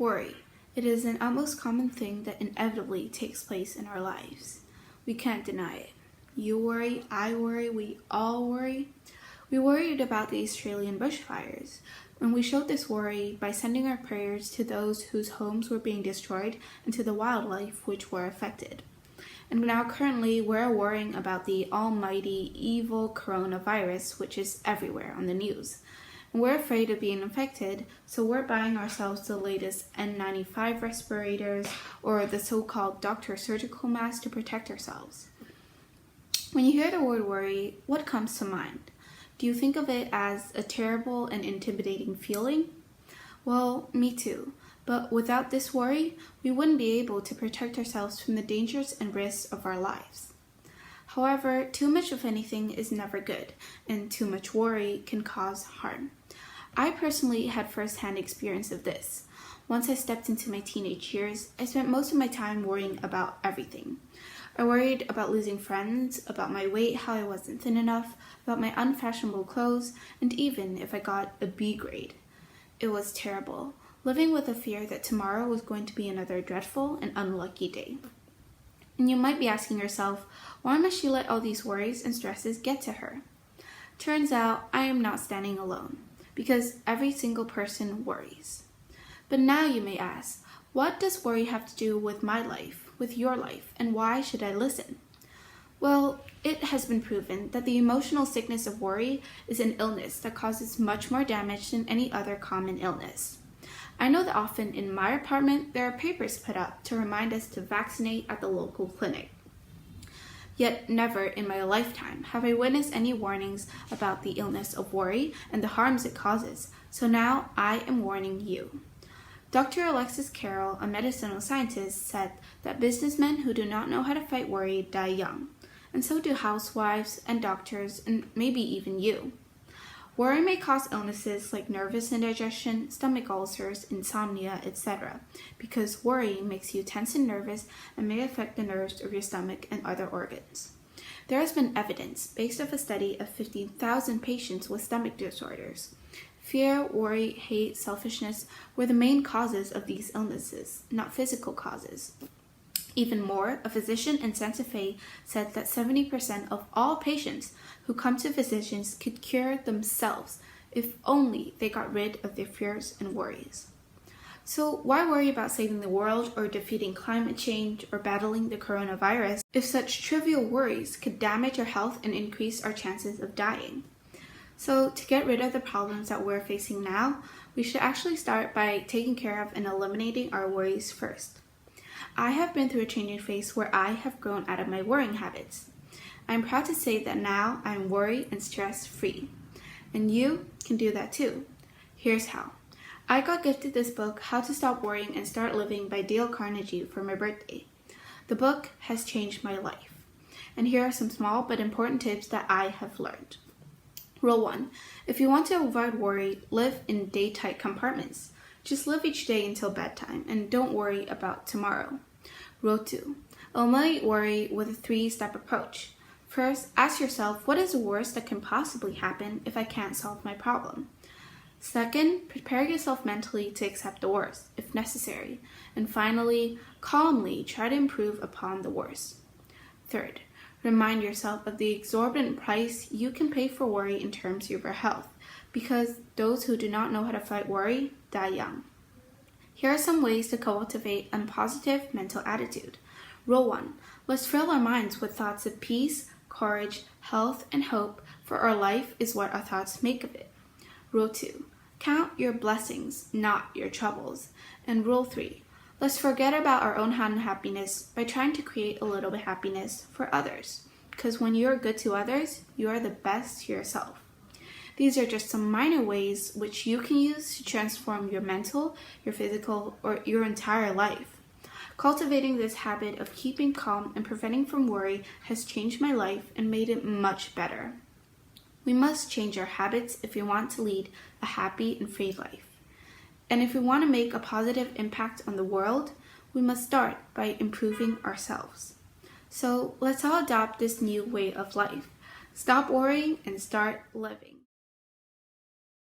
Worry. It is an almost common thing that inevitably takes place in our lives. We can't deny it. You worry, I worry, we all worry. We worried about the Australian bushfires, and we showed this worry by sending our prayers to those whose homes were being destroyed and to the wildlife which were affected. And now currently we're worrying about the almighty evil coronavirus which is everywhere on the news. And we're afraid of being infected, so we're buying ourselves the latest N95 respirators or the so-called doctor surgical mask to protect ourselves. When you hear the word worry, what comes to mind? Do you think of it as a terrible and intimidating feeling? Well, me too. But without this worry, we wouldn't be able to protect ourselves from the dangers and risks of our lives. However, too much of anything is never good, and too much worry can cause harm. I personally had first-hand experience of this. Once I stepped into my teenage years, I spent most of my time worrying about everything. I worried about losing friends, about my weight, how I wasn't thin enough, about my unfashionable clothes, and even if I got a B grade. It was terrible, living with the fear that tomorrow was going to be another dreadful and unlucky day. And you might be asking yourself, why must she let all these worries and stresses get to her? Turns out I am not standing alone, because every single person worries. But now you may ask, what does worry have to do with my life, with your life, and why should I listen? Well, it has been proven that the emotional sickness of worry is an illness that causes much more damage than any other common illness. I know that often in my apartment there are papers put up to remind us to vaccinate at the local clinic. Yet never in my lifetime have I witnessed any warnings about the illness of worry and the harms it causes, so now I am warning you. Dr. Alexis Carroll, a medicinal scientist, said that businessmen who do not know how to fight worry die young, and so do housewives and doctors and maybe even you. Worry may cause illnesses like nervous indigestion, stomach ulcers, insomnia, etc., because worry makes you tense and nervous and may affect the nerves of your stomach and other organs. There has been evidence, based off a study of 15,000 patients with stomach disorders. Fear, worry, hate, selfishness were the main causes of these illnesses, not physical causes. Even more, a physician in Santa Fe said that 70% of all patients who come to physicians could cure themselves if only they got rid of their fears and worries. So why worry about saving the world or defeating climate change or battling the coronavirus if such trivial worries could damage our health and increase our chances of dying? So to get rid of the problems that we're facing now, we should actually start by taking care of and eliminating our worries first. I have been through a changing phase where I have grown out of my worrying habits. I'm proud to say that now I'm worry and stress free. And you can do that too. Here's how. I got gifted this book, How to Stop Worrying and Start Living by Dale Carnegie for my birthday. The book has changed my life. And here are some small but important tips that I have learned. Rule 1. If you want to avoid worry, live in day-tight compartments. Just live each day until bedtime and don't worry about tomorrow. Rule 2. Eliminate worry with a 3-step approach. First, ask yourself, what is the worst that can possibly happen if I can't solve my problem? Second, prepare yourself mentally to accept the worst, if necessary. And finally, calmly try to improve upon the worst. Third, remind yourself of the exorbitant price you can pay for worry in terms of your health, because those who do not know how to fight worry die young. Here are some ways to cultivate a positive mental attitude. Rule 1. Let's fill our minds with thoughts of peace, courage, health, and hope, for our life is what our thoughts make of it. Rule 2. Count your blessings, not your troubles. And Rule 3. Let's forget about our own unhappiness by trying to create a little bit of happiness for others. Because when you are good to others, you are the best to yourself. These are just some minor ways which you can use to transform your mental, your physical, or your entire life. Cultivating this habit of keeping calm and preventing from worry has changed my life and made it much better. We must change our habits if we want to lead a happy and free life. And if we want to make a positive impact on the world, we must start by improving ourselves. So let's all adopt this new way of life. Stop worrying and start living.